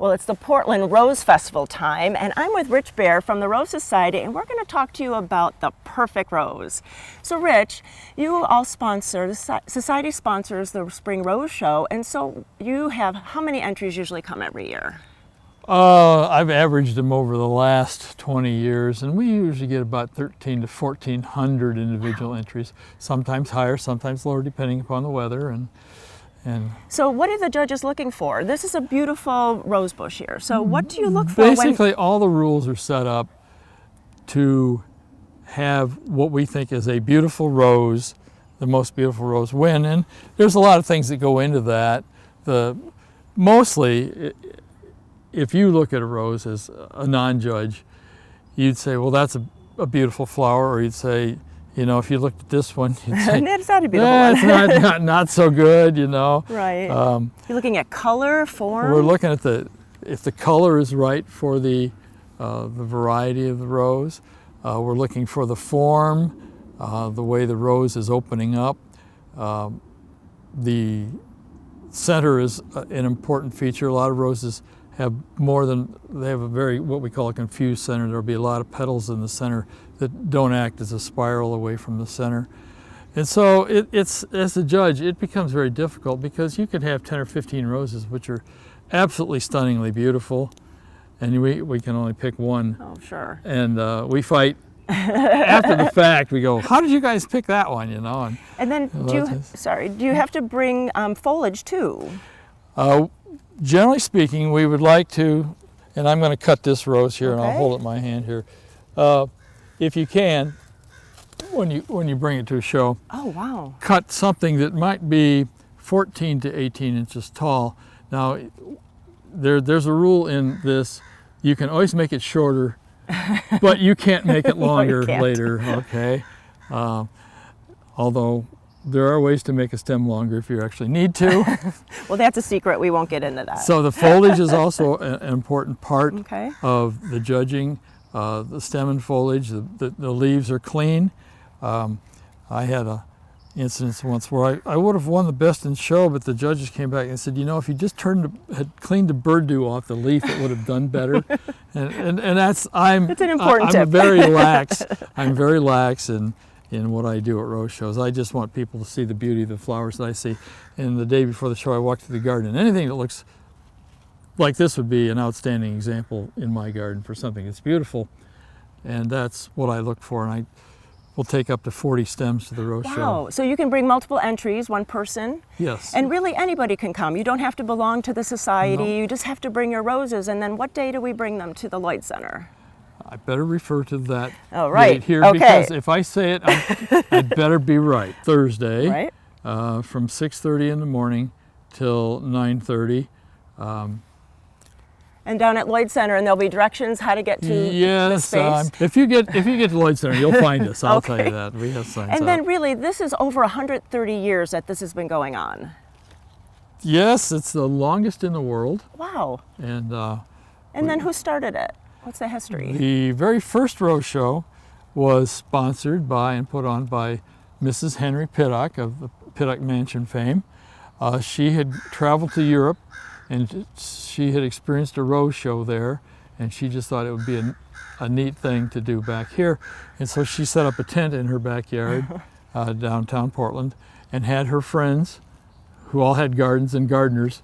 Well, it's the Portland Rose Festival time, and I'm with Rich Bear from the Rose Society, and we're going to talk to you about the perfect rose. So, Rich, you all sponsor, the Society sponsors the Spring Rose Show, and so you have, how many entries usually come every year? I've averaged them over the last 20 years, and we usually get about 1,300 to 1,400 individual entries, sometimes higher, sometimes lower, depending upon the weather. And so what are the judges looking for? This is a beautiful rose bush here. So what do you look for? Basically, all the rules are set up to have what we think is a beautiful rose, the most beautiful rose win. And there's a lot of things that go into that. Mostly, if you look at a rose as a non-judge, you'd say, well, that's a beautiful flower, or you'd say, you know, if you looked at this one, you'd say, it's not a beautiful one. It's not so good, you know. Right. You're looking at color, form? We're looking at if the color is right for the variety of the rose. We're looking for the form, the way the rose is opening up. The center is an important feature. A lot of roses have they have a what we call a confused center. There'll be a lot of petals in the center that don't act as a spiral away from the center. And so it's, as a judge, it becomes very difficult because you could have 10 or 15 roses which are absolutely stunningly beautiful, and we can only pick one. Oh, sure. And we fight after the fact. We go, how did you guys pick that one, you know? And then do you have to bring foliage too? Generally speaking, we would like to, and I'm going to cut this rose here, and I'll hold it in my hand here. If you can, when you bring it to a show, oh wow, cut something that might be 14 to 18 inches tall. Now, there's a rule in this: you can always make it shorter, but you can't make it longer later. Okay, although there are ways to make a stem longer if you actually need to. Well, that's a secret. We won't get into that. So the foliage is also an important part okay. of the judging. The stem and foliage, the leaves are clean. I had an instance once where I would have won the best in show, but the judges came back and said, you know, if you just had cleaned the bird dew off the leaf, it would have done better. and that's an important tip. I'm very lax in what I do at rose shows. I just want people to see the beauty of the flowers that I see. And the day before the show, I walked through the garden, and anything that looks like this would be an outstanding example in my garden for something that's beautiful. And that's what I look for. And I will take up to 40 stems to the rose show. Wow, so you can bring multiple entries, one person? Yes. And really anybody can come. You don't have to belong to the society. No. You just have to bring your roses. And then what day do we bring them to the Lloyd Center? I better refer to that date here, because if I say it, I'd better be right. Thursday, right? From 6:30 in the morning till 9:30. And down at Lloyd Center, and there'll be directions how to get to the space. If you get to Lloyd Center, you'll find us. I'll tell you that. We have signs. And then really, this is over 130 years that this has been going on. Yes, it's the longest in the world. Wow. And then who started it? What's the history? The very first rose show was sponsored by and put on by Mrs. Henry Pittock of the Pittock Mansion fame. She had traveled to Europe, and she had experienced a rose show there, and she just thought it would be a neat thing to do back here. And so she set up a tent in her backyard downtown Portland, and had her friends, who all had gardens and gardeners,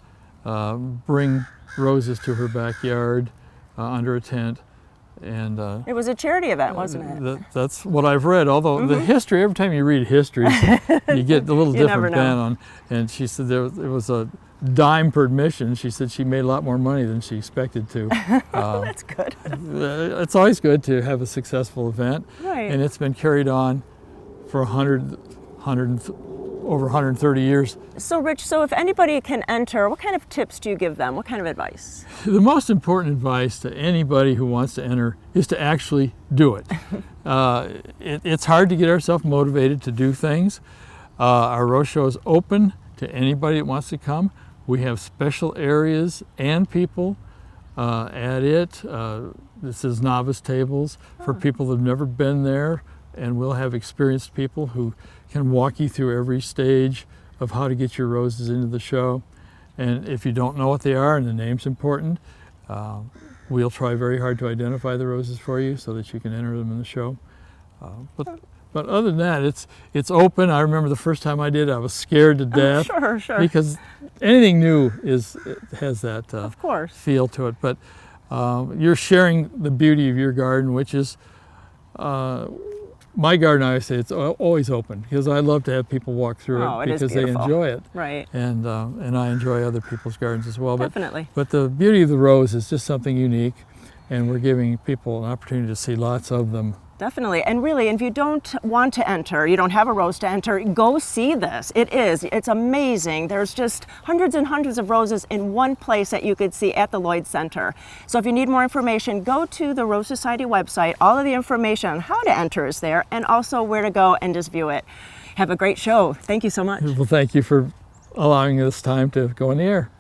bring roses to her backyard under a tent. And it was a charity event, wasn't it? That's what I've read, although the history, every time you read history, you get a little different bent on. And she said there was a dime per admission. She said she made a lot more money than she expected to. That's good. It's always good to have a successful event. Right. And it's been carried on for over 130 years. So Rich, so if anybody can enter, what kind of tips do you give them? What kind of advice? The most important advice to anybody who wants to enter is to actually do it. It's hard to get ourselves motivated to do things. Our rose show is open to anybody that wants to come. We have special areas and people at it. This is novice tables for people that have never been there, and we'll have experienced people who can walk you through every stage of how to get your roses into the show. And if you don't know what they are and the name's important, We'll try very hard to identify the roses for you so that you can enter them in the show. But other than that, it's open. I remember the first time I did, I was scared to death. Sure. Because anything new has that Of course. feel to it. But you're sharing the beauty of your garden, which is my garden. I always say it's always open because I love to have people walk through Oh, it it is because they beautiful. enjoy it. Right. And I enjoy other people's gardens as well. Definitely. But the beauty of the rose is just something unique, and we're giving people an opportunity to see lots of them. Definitely. And really, if you don't want to enter, you don't have a rose to enter, go see this. It's amazing. There's just hundreds and hundreds of roses in one place that you could see at the Lloyd Center. So if you need more information, go to the Rose Society website. All of the information on how to enter is there, and also where to go and just view it. Have a great show. Thank you so much. Well, thank you for allowing us time to go in the air.